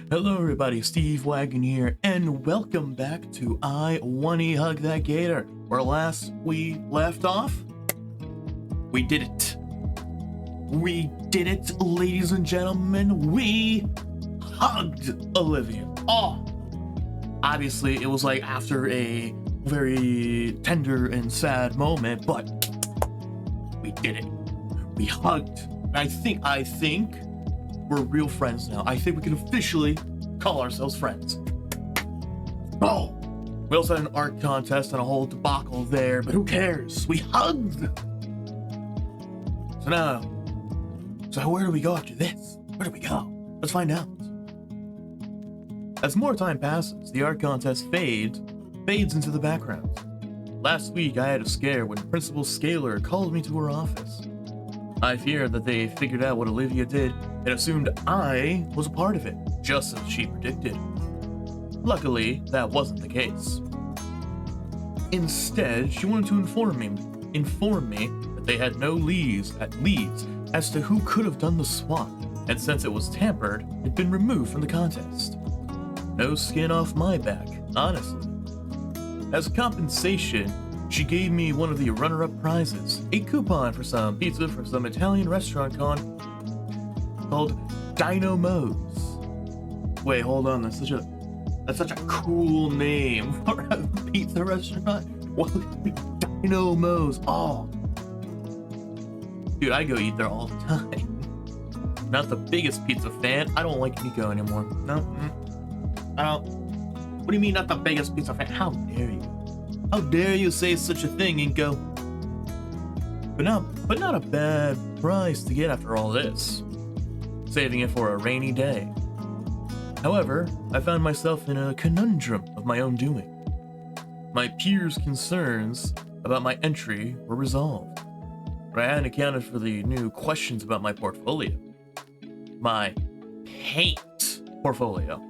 Hello everybody, Steve-Wagon here, and welcome back to Wani Hug That Gator. Where last we left off, we did it. We did it, ladies and gentlemen. We hugged Olivia. Oh, obviously it was like after a very tender and sad moment, but we did it. We hugged. I think we're real friends now. I think we can officially call ourselves friends. Oh, we also had an art contest and a whole debacle there, but who cares? We hugged. So where do we go after this? Where do we go? Let's find out. As more time passes, the art contest fades into the background. Last week, I had a scare when Principal Scalar called me to her office. I feared that they figured out what Olivia did and assumed I was a part of it, just as she predicted. Luckily, that wasn't the case. Instead, she wanted to inform me that they had no leads as to who could have done the swap, and since it was tampered, it had been removed from the contest. No skin off my back, honestly. As compensation, she gave me one of the runner-up prizes, a coupon for some pizza from some Italian restaurant called Dinos. Wait, hold on, that's such a cool name for a pizza restaurant. What? Dinos. Oh, dude, I go eat there all the time. Not the biggest pizza fan. I don't like Inco anymore. No, I don't. What do you mean, not the biggest pizza fan? How dare you? How dare you say such a thing, Inco? But not a bad prize to get after all this. Saving it for a rainy day. However, I found myself in a conundrum of my own doing. My peers' concerns about my entry were resolved, but I hadn't accounted for the new questions about my portfolio. My paint portfolio.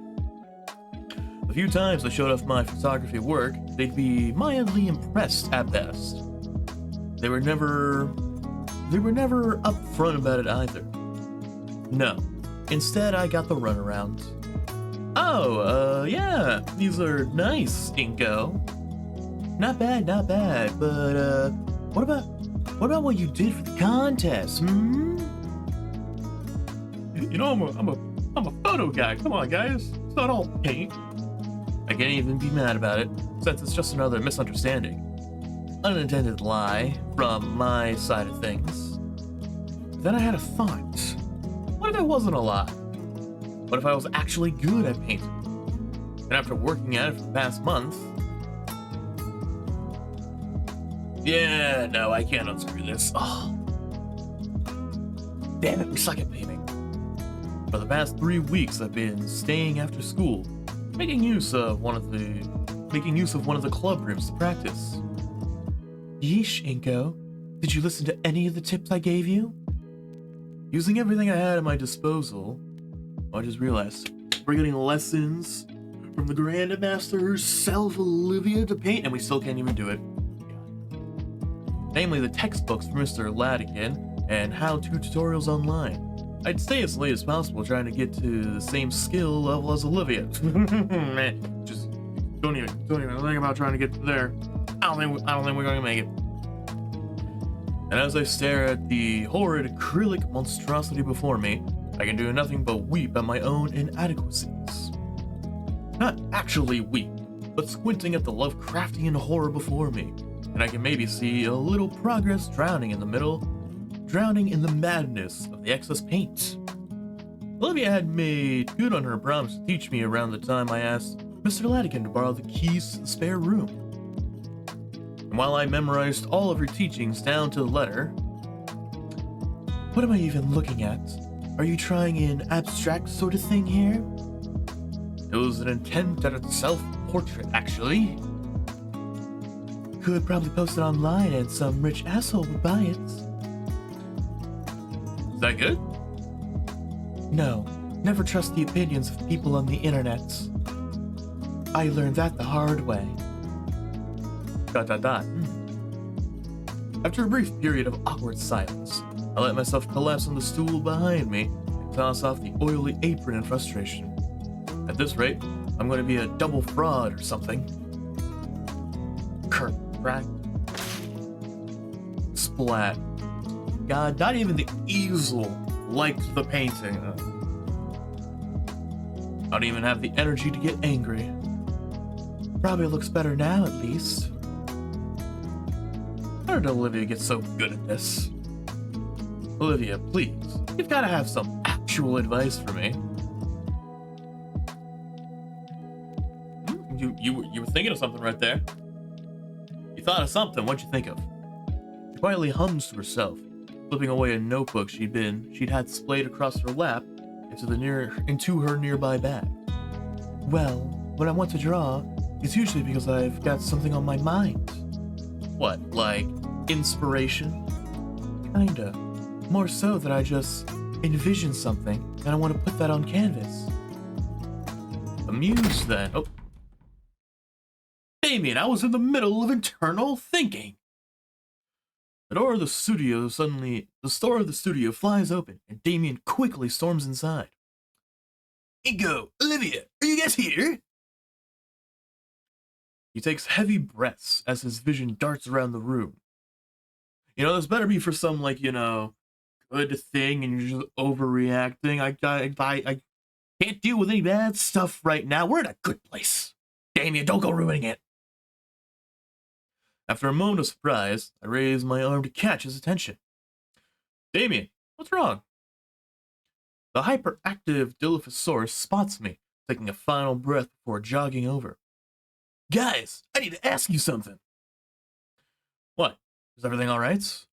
A few times I showed off my photography work, they'd be mildly impressed at best. They were never upfront about it either. No, instead I got the runaround. Oh, yeah, these are nice, Inco. Not bad, but what about what you did for the contest, You know, I'm a photo guy. Come on, guys, it's not all paint. I can't even be mad about it, since it's just another misunderstanding. Unintended lie from my side of things. Then I had a thought. What if it wasn't a lie? What if I was actually good at painting? And after working at it for the past month... Yeah, no, I can't unscrew this. Oh. Damn it, we suck at painting. For the past 3 weeks, I've been staying after school, making use of one of the club rooms to practice. Yeesh, Inco. Did you listen to any of the tips I gave you? Using everything I had at my disposal, I just realized we're getting lessons from the Grand Master herself, Olivia, to paint, and we still can't even do it. Namely, the textbooks from Mr. Ladigan and how-to tutorials online. I'd stay as late as possible trying to get to the same skill level as Olivia. Man, just don't even think about trying to get there. I don't think we're going to make it. And as I stare at the horrid acrylic monstrosity before me, I can do nothing but weep at my own inadequacies. Not actually weep, but squinting at the Lovecraftian horror before me, and I can maybe see a little progress drowning in the madness of the excess paint. Olivia had made good on her promise to teach me around the time I asked Mr. Ladigan to borrow the keys to the spare room. And while I memorized all of her teachings down to the letter... What am I even looking at? Are you trying an abstract sort of thing here? It was an attempt at a self-portrait, actually. Could probably post it online and some rich asshole would buy it. Is that good? No, never trust the opinions of people on the internet. I learned that the hard way. ... After a brief period of awkward silence, I let myself collapse on the stool behind me and toss off the oily apron in frustration. At this rate, I'm going to be a double fraud or something. Crack. Splat. God, not even the easel liked the painting. I don't even have the energy to get angry. Probably looks better now, at least. How did Olivia get so good at this? Olivia, please. You've got to have some actual advice for me. You were thinking of something right there. You thought of something. What'd you think of? She quietly hums to herself, flipping away a notebook she'd had splayed across her lap into her nearby bag. Well, when I want to draw, it's usually because I've got something on my mind. What, like inspiration? Kinda. More so that I just envision something and I want to put that on canvas. Amused then. Oh. Damien, I was in the middle of internal thinking. The door of the studio flies open and Damien quickly storms inside. Inco, Olivia, are you guys here? He takes heavy breaths as his vision darts around the room. This better be for some, good thing and you're just overreacting. I can't deal with any bad stuff right now. We're in a good place. Damien, don't go ruining it. After a moment of surprise, I raise my arm to catch his attention. Damien, what's wrong? The hyperactive Dilophosaurus spots me, taking a final breath before jogging over. Guys, I need to ask you something. What? Is everything all right?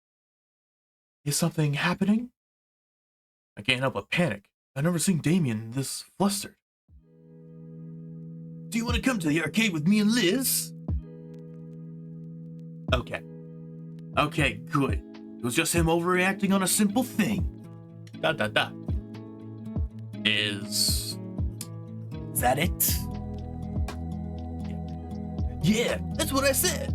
Is something happening? I can't help but panic. I've never seen Damien this flustered. Do you want to come to the arcade with me and Liz? Okay, good. It was just him overreacting on a simple thing. ... Is that it? Yeah, that's what I said.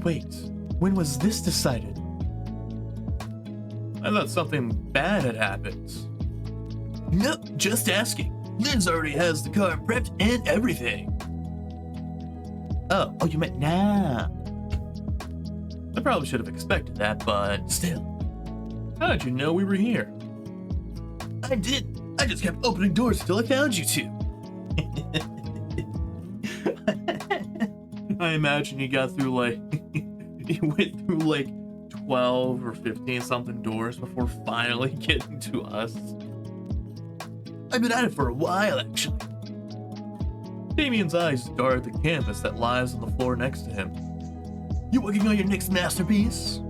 Wait, when was this decided? I thought something bad had happened. Nope, just asking. Liz already has the car prepped and everything. Oh, you meant now. I probably should have expected that, but still. How did you know we were here? I didn't. I just kept opening doors until I found you two. I imagine you got through you went through 12 or 15 something doors before finally getting to us. I've been at it for a while, actually. Damien's eyes dart the canvas that lies on the floor next to him. You working on your next masterpiece?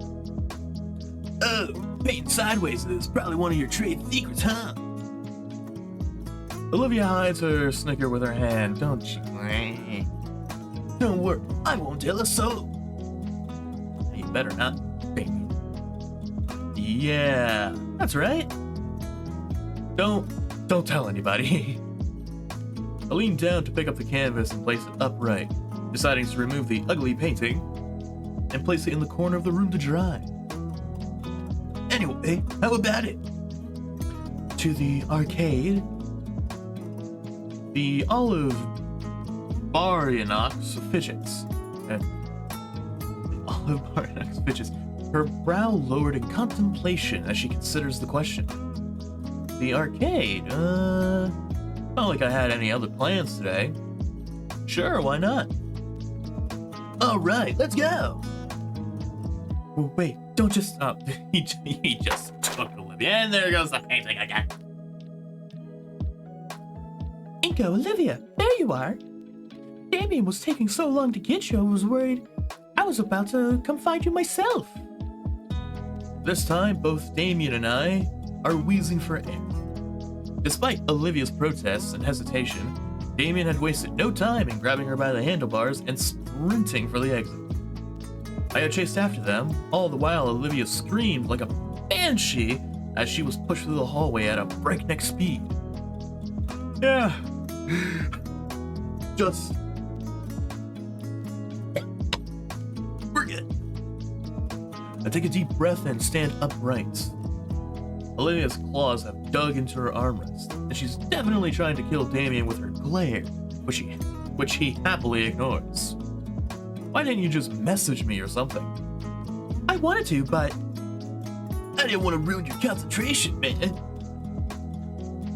Oh, painting sideways is probably one of your trade secrets, huh? Olivia hides her snicker with her hand. Don't worry, I won't tell a soul. You better not, Damien. Yeah, that's right. Don't tell anybody. I lean down to pick up the canvas and place it upright, deciding to remove the ugly painting and place it in the corner of the room to dry. Anyway, how about it? To the arcade. The olive Baryonyx fidgets. Her brow lowered in contemplation as she considers the question. The arcade? Not like I had any other plans today. Sure, why not? Alright, let's go! Oh, wait, don't just... Oh, he just took Olivia. And there goes the painting again. Inco, Olivia, there you are. Damien was taking so long to get you, I was worried I was about to come find you myself. This time, both Damien and I are wheezing for air. Despite Olivia's protests and hesitation, Damien had wasted no time in grabbing her by the handlebars and sprinting for the exit. I had chased after them, all the while Olivia screamed like a banshee as she was pushed through the hallway at a breakneck speed. Yeah. Just... We're good. I take a deep breath and stand upright. Olivia's claws have dug into her armrest, and she's definitely trying to kill Damien with her glare, which he happily ignores. Why didn't you just message me or something? I wanted to, but I didn't want to ruin your concentration, man.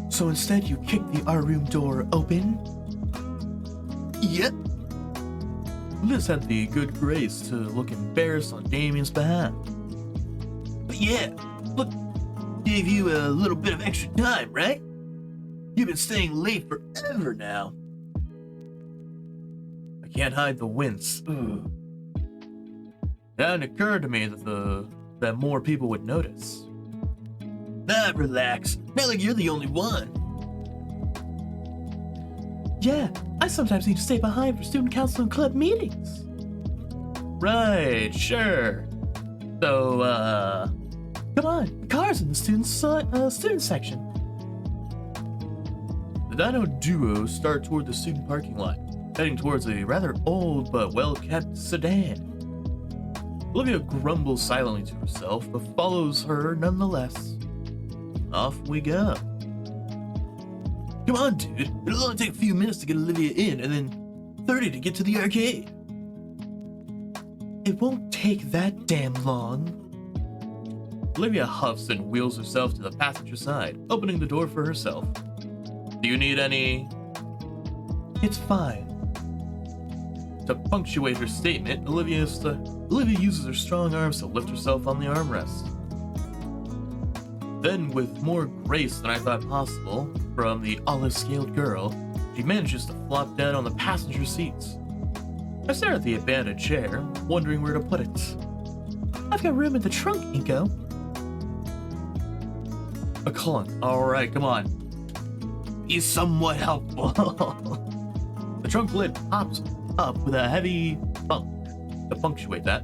So instead you kicked the art room door open? Yep. Liz had the good grace to look embarrassed on Damien's behalf. But yeah, look, gave you a little bit of extra time, right? You've been staying late forever now. I can't hide the wince. Ugh. It hadn't occurred to me that more people would notice. Nah, relax. Not like you're the only one. Yeah, I sometimes need to stay behind for student council and club meetings. Right, sure. So, come on, the car's in the student section. The Dino duo start toward the student parking lot, heading towards a rather old but well-kept sedan. Olivia grumbles silently to herself, but follows her nonetheless. Off we go. Come on, dude. It'll only take a few minutes to get Olivia in, and then 30 to get to the arcade. It won't take that damn long. Olivia huffs and wheels herself to the passenger side, opening the door for herself. Do you need any? It's fine. To punctuate her statement, Olivia uses her strong arms to lift herself on the armrest. Then, with more grace than I thought possible from the olive-scaled girl, she manages to flop down on the passenger seats. I stare at the abandoned chair, wondering where to put it. I've got room in the trunk, Inco. A clunk. Alright, come on. Be somewhat helpful. The trunk lid pops up with a heavy thunk. To punctuate that,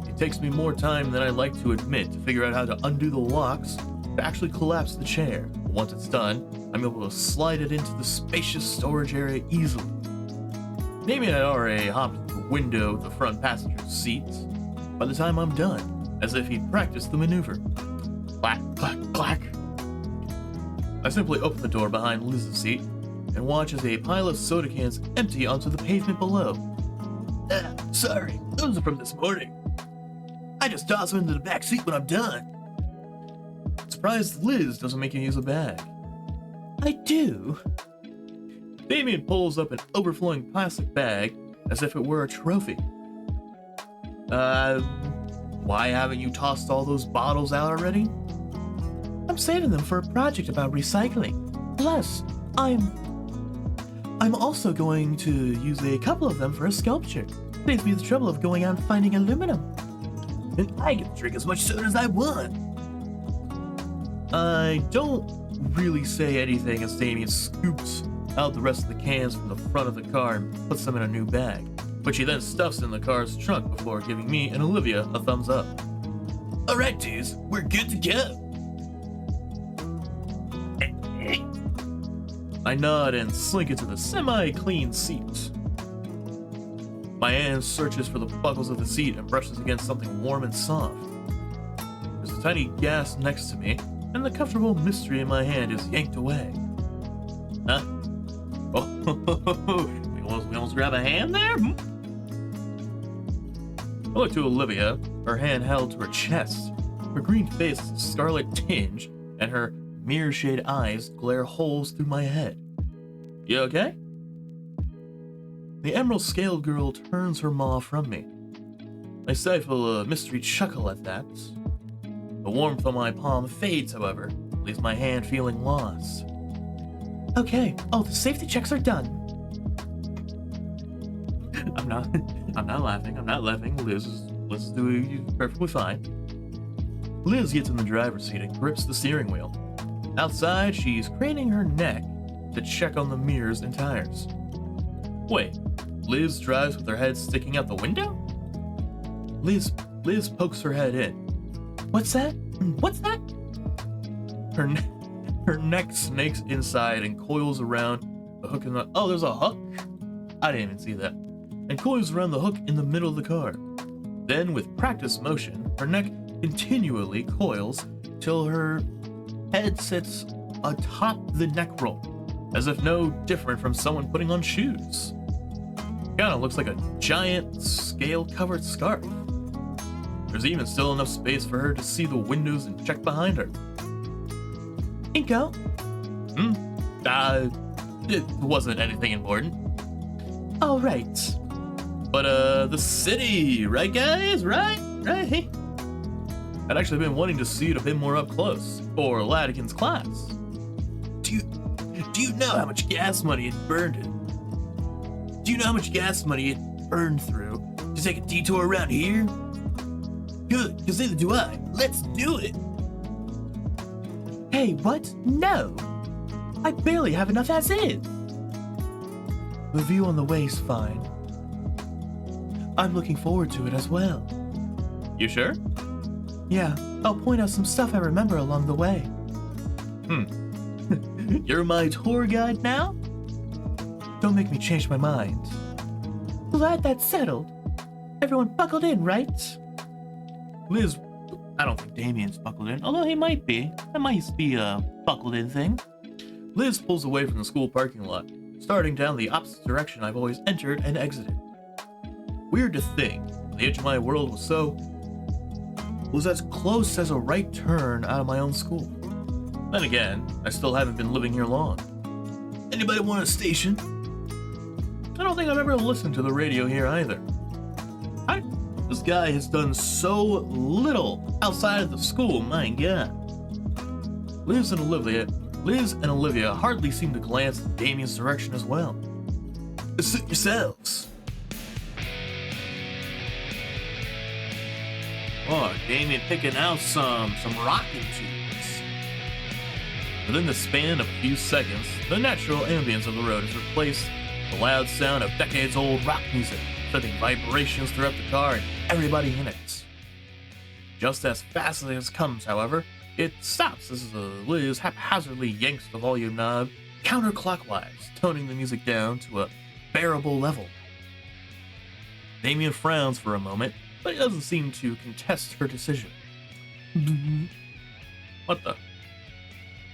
it takes me more time than I'd like to admit to figure out how to undo the locks to actually collapse the chair. Once it's done, I'm able to slide it into the spacious storage area easily. Damien had already hopped the window of the front passenger seat by the time I'm done, as if he'd practiced the maneuver. Clack, clack, clack. I simply open the door behind Liz's seat and watch as a pile of soda cans empty onto the pavement below. Sorry, those are from this morning. I just toss them into the back seat when I'm done. Surprised Liz doesn't make you use a bag. I do. Damien pulls up an overflowing plastic bag as if it were a trophy. Why haven't you tossed all those bottles out already? I'm saving them for a project about recycling. Plus, I'm also going to use a couple of them for a sculpture. Saves me the trouble of going out and finding aluminum. And I get to drink as much soda as I want. I don't really say anything as Damien scoops out the rest of the cans from the front of the car and puts them in a new bag, which he then stuffs in the car's trunk before giving me and Olivia a thumbs up. Alright dudes, we're good to go. I nod and slink into the semi-clean seat. My hand searches for the buckles of the seat and brushes against something warm and soft. There's a tiny gas next to me, and the comfortable mystery in my hand is yanked away. Huh? Oh, we almost grab a hand there? I look to Olivia, her hand held to her chest. Her green face has a scarlet tinge, and her mirror-shade eyes glare holes through my head. You okay? The emerald-scaled girl turns her maw from me. I stifle a mystery chuckle at that. The warmth on my palm fades, however, leaves my hand feeling lost. Okay, the safety checks are done. I'm not laughing. Liz is doing perfectly fine. Liz gets in the driver's seat and grips the steering wheel. Outside, she's craning her neck to check on the mirrors and tires. Wait, Liz drives with her head sticking out the window? Liz pokes her head in. What's that? Her neck snakes inside and coils around the hook in the... Oh, there's a hook? I didn't even see that. And coils around the hook in the middle of the car. Then, with practice motion, her neck continually coils till her head sits atop the neck roll, as if no different from someone putting on shoes. Kinda looks like a giant scale-covered scarf. There's even still enough space for her to see the windows and check behind her. Inco? It wasn't anything important. All right. But, the city, right guys? Right? Right? I'd actually been wanting to see it a bit more up close, for Ladigan's class. Do you know how much gas money it burned in? Do you know how much gas money it burned through to take a detour around here? Good, because neither do I. Let's do it. Hey, what? No. I barely have enough as is. The view on the way's fine. I'm looking forward to it as well. You sure? Yeah, I'll point out some stuff I remember along the way. You're my tour guide now? Don't make me change my mind. Glad that's settled. Everyone buckled in, right? Liz, I don't think Damien's buckled in, although he might be. That might be a buckled in thing. Liz pulls away from the school parking lot, starting down the opposite direction I've always entered and exited. Weird to think, the edge of my world was as close as a right turn out of my own school. Then again, I still haven't been living here long. Anybody want a station? I don't think I've ever listened to the radio here either. This guy has done so little outside of the school, my god. Liz and Olivia hardly seem to glance in Damien's direction as well. Suit yourselves. Oh, Damien picking out some rocking tunes. Within the span of a few seconds, the natural ambience of the road is replaced with the loud sound of decades-old rock music, sending vibrations throughout the car and everybody in it. Just as fast as it comes, however, it stops as Liz haphazardly yanks the volume knob counterclockwise, toning the music down to a bearable level. Damien frowns for a moment, but he doesn't seem to contest her decision. What the?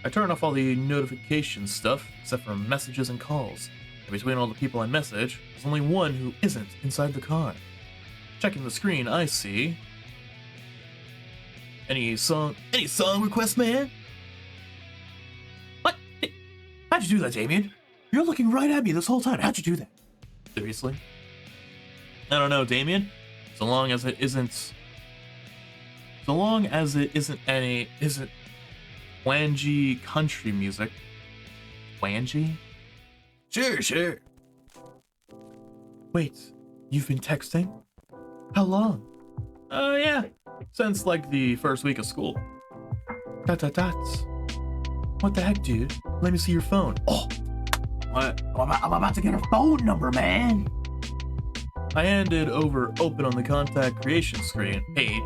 I turn off all the notification stuff, except for messages and calls. And between all the people I message, there's only one who isn't inside the car. Checking the screen, I see... Any song requests, man? What? How'd you do that, Damien? You're looking right at me this whole time. How'd you do that? Seriously? I don't know, Damien. So long as it isn't wangy country music. Wangy? Sure. Wait, you've been texting? How long? Yeah. Since like the first week of school. Dots. What the heck, dude? Let me see your phone. Oh! What? I'm about to get her phone number, man! I handed over open on the contact creation screen page.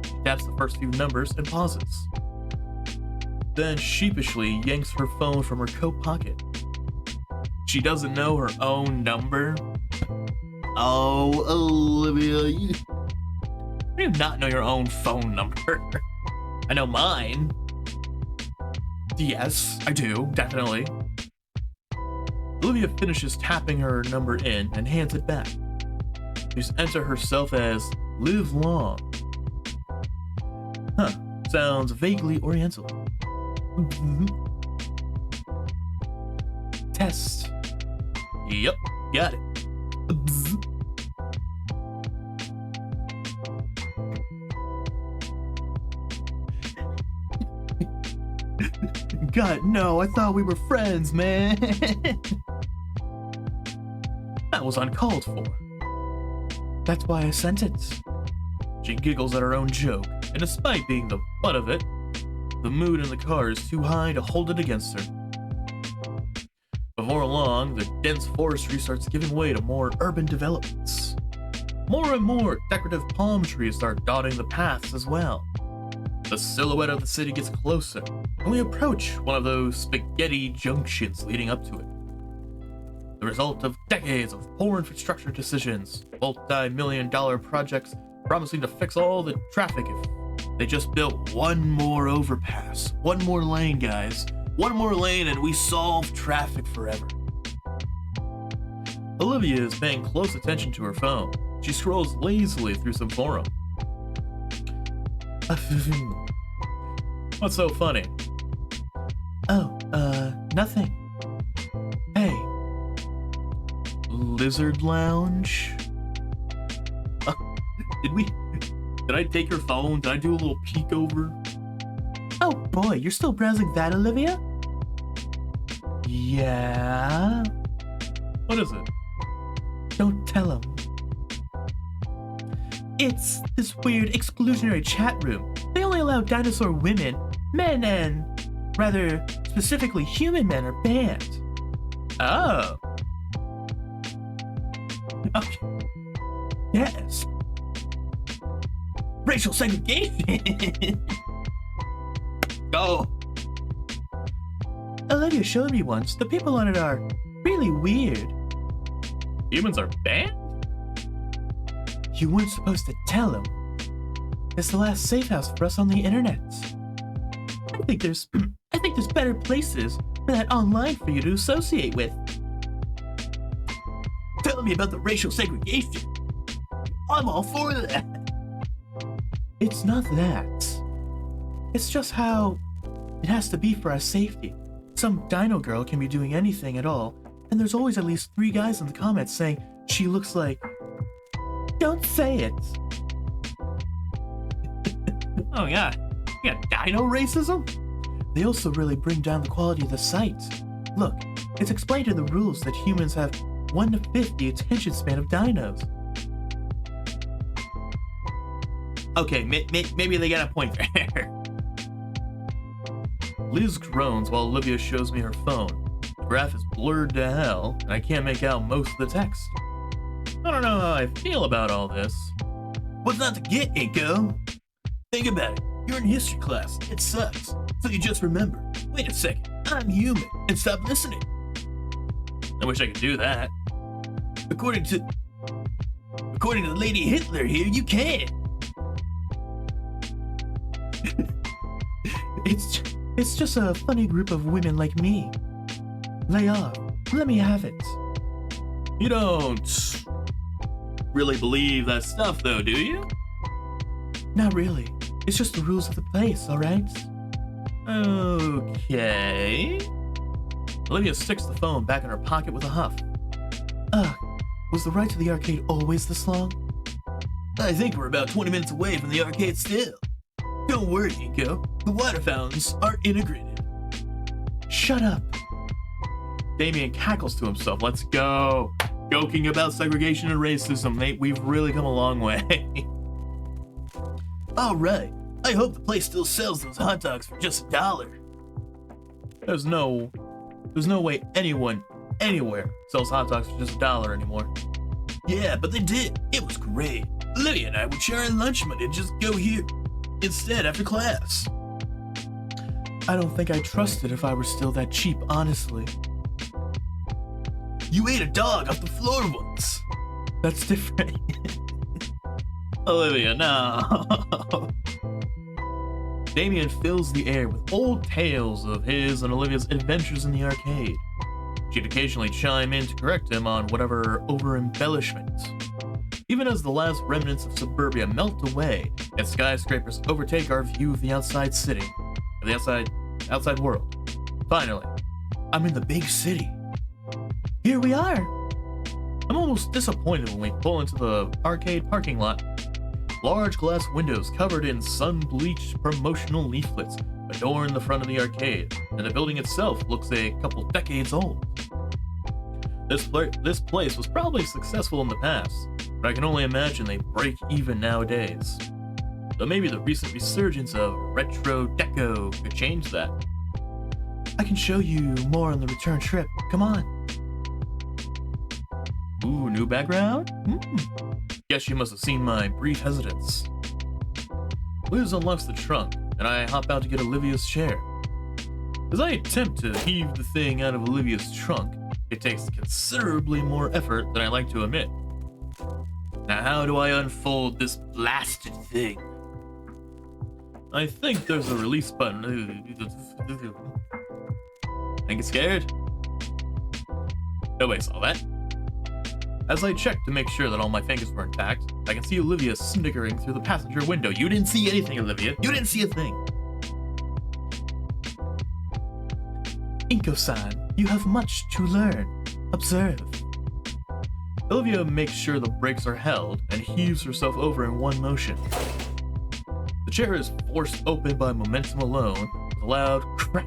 She taps the first few numbers and pauses. Then sheepishly yanks her phone from her coat pocket. She doesn't know her own number? Oh, Olivia, you do not know your own phone number. I know mine. Yes, I do, definitely. Olivia finishes tapping her number in and hands it back. She's enter herself as Live Long. Huh, sounds vaguely oriental. Test. Yep, got it. God, no, I thought we were friends, man. That was uncalled for. That's why I sent it. She giggles at her own joke, and despite being the butt of it, the mood in the car is too high to hold it against her. Before long, the dense forestry starts giving way to more urban developments. More and more decorative palm trees start dotting the paths as well. The silhouette of the city gets closer, and we approach one of those spaghetti junctions leading up to it. The result of decades of poor infrastructure decisions, multi-million-dollar projects promising to fix all the traffic if They just built one more overpass. One more lane, guys. One more lane and we solve traffic forever. Olivia is paying close attention to her phone. She scrolls lazily through some forum. What's so funny? Oh, nothing. Hey. Lizard Lounge? Did I take her phone? Did I do a little peek over? Oh boy, you're still browsing that, Olivia? Yeah? What is it? Don't tell him. It's this weird exclusionary chat room. They only allow dinosaur women, men, and rather specifically human men are banned. Oh. Okay. Yes. Racial segregation. Go. Olivia showed me once. The people on it are really weird. Humans are banned? You weren't supposed to tell him. It's the last safe house for us on the internet. I think there's better places for that online for you to associate with. Tell me about the racial segregation. I'm all for that. It's not that. It's just how it has to be for our safety. Some dino girl can be doing anything at all, and there's always at least 3 guys in the comments saying she looks like... Don't say it. Oh yeah, you got dino racism? They also really bring down the quality of the site. Look, it's explained in the rules that humans have 1 to 50 attention span of dinos. Okay, maybe they got a point there. Liz groans while Olivia shows me her phone. The graph is blurred to hell, and I can't make out most of the text. I don't know how I feel about all this. What's not to get, Inco? Think about it. You're in history class. It sucks. So you just remember, wait a second, I'm human, and stop listening. I wish I could do that. According to Lady Hitler here, you can. It's just a funny group of women like me. Lay off. Let me have it. You don't really believe that stuff though, do you? Not really. It's just the rules of the place, alright? Okay. Olivia sticks the phone back in her pocket with a huff. Was the ride to the arcade always this long? I think we're about 20 minutes away from the arcade still. Don't worry, Inco. The water fountains are integrated. Shut up. Damien cackles to himself. Let's go. Joking about segregation and racism, mate. We've really come a long way. All right. I hope the place still sells those hot dogs for just $1. There's no way anyone, anywhere, sells hot dogs for just $1 anymore. Yeah, but they did. It was great. Olivia and I would share our lunch money and just go here instead after class. I don't think I'd trust it if I were still that cheap, honestly. You ate a dog off the floor once. That's different. Olivia, no. Damien fills the air with old tales of his and Olivia's adventures in the arcade. She'd occasionally chime in to correct him on whatever over-embellishment. Even as the last remnants of suburbia melt away and skyscrapers overtake our view of the outside city, of the outside world. Finally, I'm in the big city. Here we are. I'm almost disappointed when we pull into the arcade parking lot. Large glass windows covered in sun-bleached promotional leaflets adorn the front of the arcade, and the building itself looks a couple decades old. This place was probably successful in the past, but I can only imagine they break even nowadays. Though maybe the recent resurgence of retro deco could change that. I can show you more on the return trip. Come on. Ooh, new background? Guess you must have seen my brief hesitance. Liz unlocks the trunk, and I hop out to get Olivia's chair. As I attempt to heave the thing out of Olivia's trunk, it takes considerably more effort than I like to admit. Now how do I unfold this blasted thing? I think there's a release button. Don't get scared. Nobody saw that. As I checked to make sure that all my fingers were intact, I can see Olivia snickering through the passenger window. You didn't see anything, Olivia. You didn't see a thing. Inco-san, you have much to learn. Observe. Olivia makes sure the brakes are held and heaves herself over in one motion. The chair is forced open by momentum alone with a loud crack.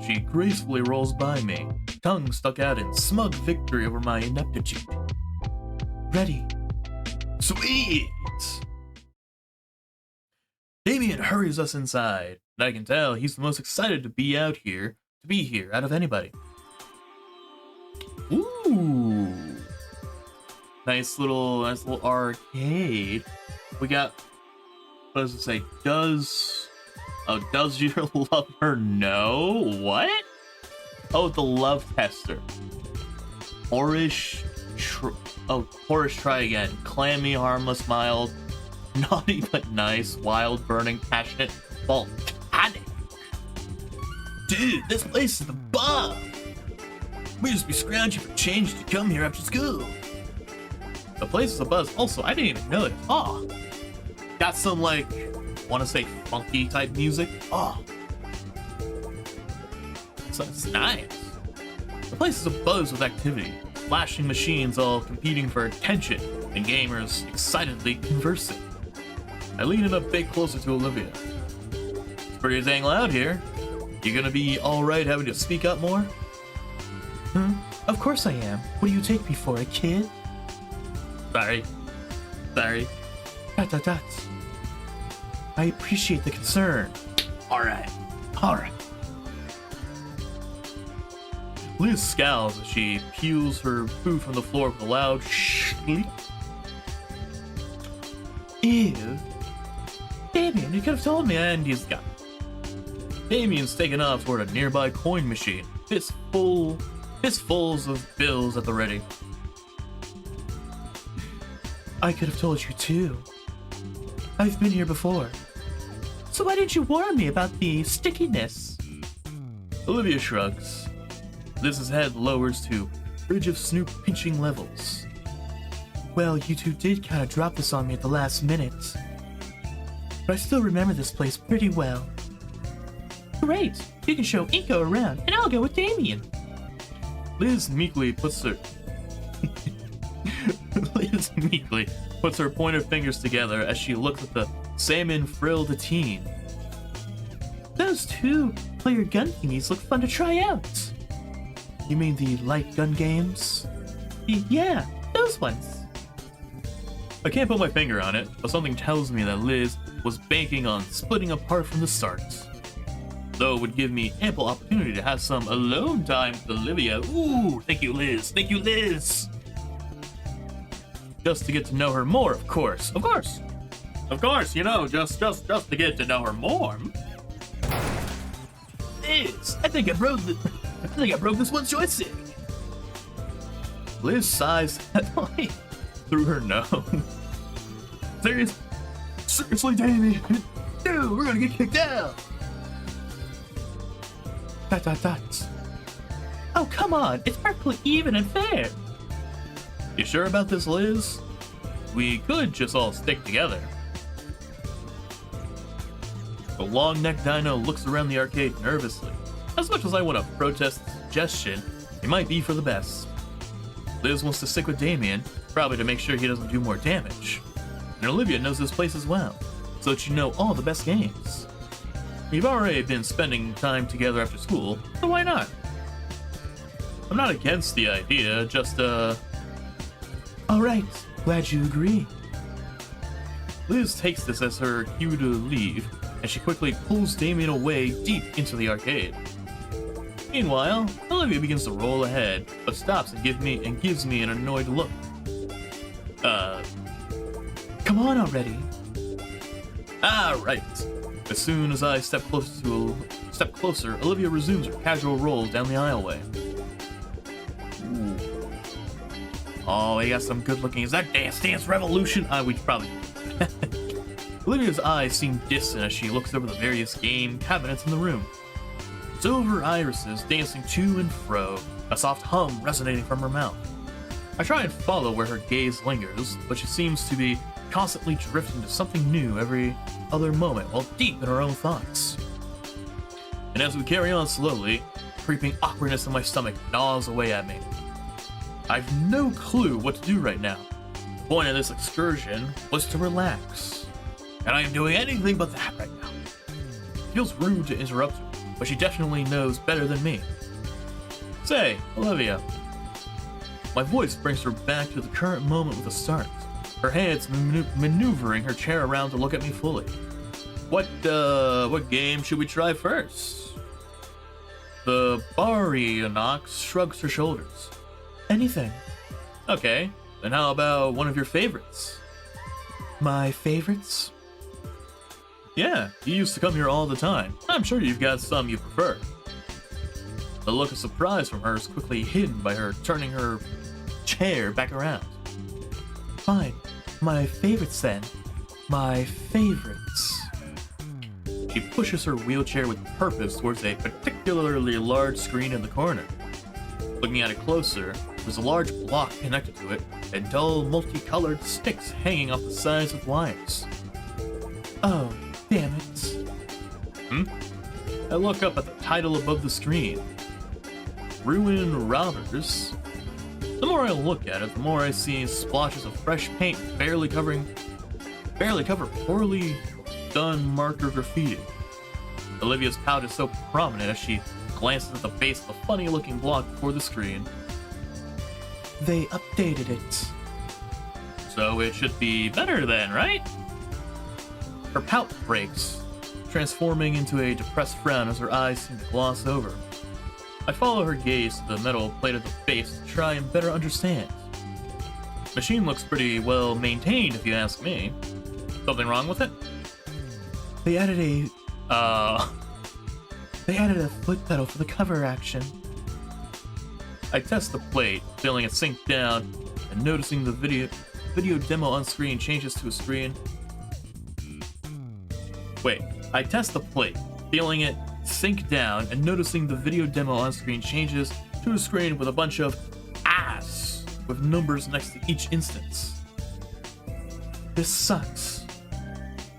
She gracefully rolls by me, tongue stuck out in smug victory over my ineptitude. Ready. Sweet! Damien hurries us inside, and I can tell he's the most excited to be here out of anybody. Ooh! Nice little arcade. We got, what does it say? Does your lover know? What? Oh, the love tester. Horish, try again. Clammy, harmless, mild, naughty but nice, wild, burning, passionate, volcanic. Dude, this place is the bomb. We just be scrounging for change to come here after school. The place is a buzz. Also, I didn't even know it. Oh, got some want to say funky type music. Oh, so it's nice. The place is a buzz with activity. Flashing machines all competing for attention, and gamers excitedly conversing. I lean in a bit closer to Olivia. It's pretty dang loud here. You gonna be alright having to speak up more? Of course I am. What do you take me for, a kid? Sorry. Dot. I appreciate the concern. Alright. Liz scowls as she peels her food from the floor with a loud shriek. Ew. Damien, you could have told me, and he's gone. Damien's taken off toward a nearby coin machine, fistfuls of bills at the ready. I could have told you too. I've been here before. So why didn't you warn me about the stickiness? Olivia shrugs. Liz's head lowers to Bridge of Snoop pinching levels. Well, you two did kind of drop this on me at the last minute. But I still remember this place pretty well. Great! You can show Inco around, and I'll go with Damien. Liz meekly puts her pointed fingers together as she looks at the salmon-frilled teen. Those two-player gun thingies look fun to try out. You mean the light gun games? Yeah, those ones. I can't put my finger on it, but something tells me that Liz was banking on splitting apart from the start. Though it would give me ample opportunity to have some alone time with Olivia. Ooh, thank you, Liz. Thank you, Liz. Just to get to know her more, of course. Of course, you know, just to get to know her more. Liz, I think I broke this one's joystick. Liz sighs heavily through her nose. Seriously, Damien. Dude, we're gonna get kicked out. Dot. Oh, come on. It's perfectly even and fair. You sure about this, Liz? We could just all stick together. The long-necked Dino looks around the arcade nervously. As much as I want to protest the suggestion, it might be for the best. Liz wants to stick with Damien, probably to make sure he doesn't do more damage. And Olivia knows this place as well, so that you know all the best games. We've already been spending time together after school, so why not? I'm not against the idea, just, Alright, glad you agree. Liz takes this as her cue to leave, and she quickly pulls Damien away deep into the arcade. Meanwhile, Olivia begins to roll ahead, but stops and gives me an annoyed look. Come on already. Right. As soon as I step closer, Olivia resumes her casual roll down the aisleway. Ooh. Oh, he got some good looking. Is that Dance Dance Revolution? We probably. Olivia's eyes seem distant as she looks over the various game cabinets in the room. Silver irises dancing to and fro, a soft hum resonating from her mouth. I try and follow where her gaze lingers, but she seems to be constantly drifting to something new every other moment while deep in her own thoughts. And as we carry on slowly, creeping awkwardness in my stomach gnaws away at me. I've no clue what to do right now. The point of this excursion was to relax, and I am doing anything but that right now. It feels rude to interrupt her, but she definitely knows better than me. Say, Olivia. My voice brings her back to the current moment with a start. Her hands maneuvering her chair around to look at me fully. What game should we try first? The Barionox shrugs her shoulders. Anything. Okay, then how about one of your favorites? My favorites? Yeah, you used to come here all the time. I'm sure you've got some you prefer. The look of surprise from her is quickly hidden by her turning her chair back around. Fine. My favorites then. My favorites. She pushes her wheelchair with purpose towards a particularly large screen in the corner. Looking at it closer, there's a large block connected to it, and dull, multicolored sticks hanging off the sides with wires. Oh, damn it. I look up at the title above the screen. Ruin Robbers. The more I look at it, the more I see splotches of fresh paint barely cover poorly done marker graffiti. Olivia's pout is so prominent as she glances at the base of the funny-looking block before the screen. They updated it. So it should be better then, right? Her pout breaks, transforming into a depressed frown as her eyes seem to gloss over. I follow her gaze to the metal plate at the base to try and better understand. Machine looks pretty well maintained if you ask me. Something wrong with it? They added a foot pedal for the cover action. I test the plate, feeling it sink down, and noticing the video demo on screen changes to a screen. Wait, I test the plate, feeling it sink down, and noticing the video demo on screen changes to a screen with a bunch of ass with numbers next to each instance. This sucks.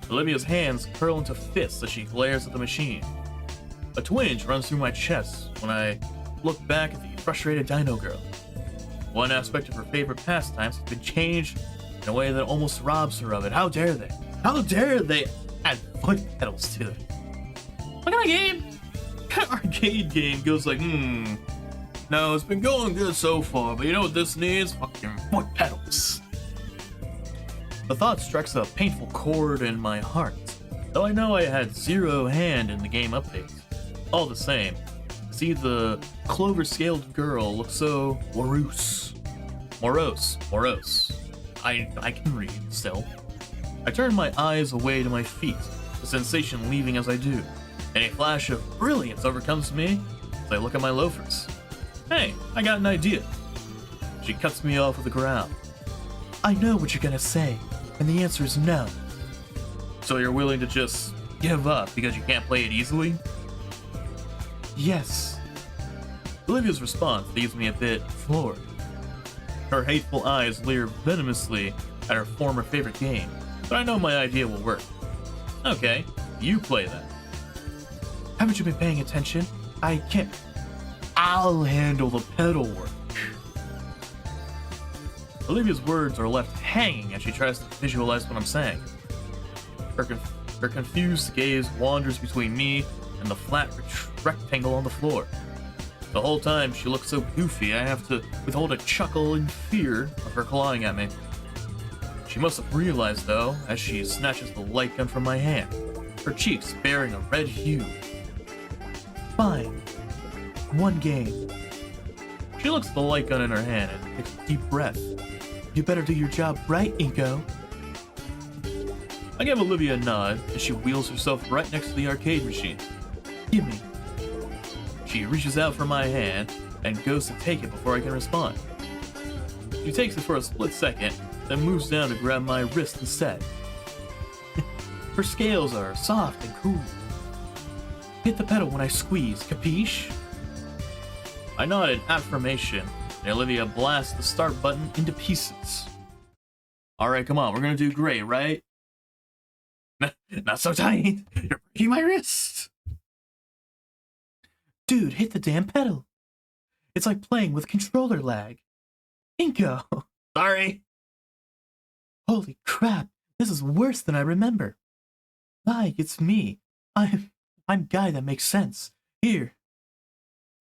Olivia's hands curl into fists as she glares at the machine. A twinge runs through my chest when I look back at the frustrated Dino Girl. One aspect of her favorite pastimes has been changed in a way that almost robs her of it. How dare they? How dare they add foot pedals to it? What kind of game? What kind of arcade game goes like, no, it's been going good so far, but you know what this needs? Fucking foot pedals. The thought strikes a painful chord in my heart, though I know I had zero hand in the game update. All the same, see the clover-scaled girl look so morose. I can read still. I turn my eyes away to my feet, the sensation leaving as I do, and a flash of brilliance overcomes me as I look at my loafers. Hey, I got an idea. She cuts me off with a growl. I know what you're gonna say, and the answer is no. So you're willing to just give up because you can't play it easily? Yes. Olivia's response leaves me a bit floored. Her hateful eyes leer venomously at her former favorite game, but I know my idea will work. Okay, you play then. Haven't you been paying attention? I can't. I'll handle the pedal work. Olivia's words are left hanging as she tries to visualize what I'm saying. Her confused gaze wanders between me and the flat rectangle on the floor. The whole time she looks so goofy I have to withhold a chuckle in fear of her clawing at me. She must have realized though, as she snatches the light gun from my hand, her cheeks bearing a red hue. Fine. One game. She looks at the light gun in her hand and takes a deep breath. You better do your job right, Inco. I give Olivia a nod as she wheels herself right next to the arcade machine. Gimme. She reaches out for my hand and goes to take it before I can respond. She takes it for a split second, then moves down to grab my wrist instead. Her scales are soft and cool. Hit the pedal when I squeeze, capiche? I nod in affirmation, and Olivia blasts the start button into pieces. Alright, come on, we're gonna do great, right? Not so tight! You're breaking my wrist! Dude, hit the damn pedal. It's like playing with controller lag. Inco! Sorry! Holy crap, this is worse than I remember. Hi, it's me. I'm Guy that makes sense. Here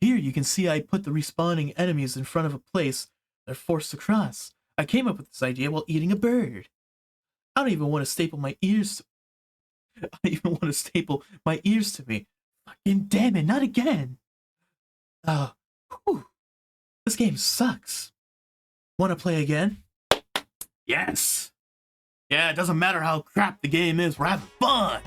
you can see I put the respawning enemies in front of a place they're forced to cross. I came up with this idea while eating a bird. I don't even want to staple my ears to me. Fucking damn it, not again. This game sucks. Wanna play again? Yes! Yeah, it doesn't matter how crap the game is, we're having fun!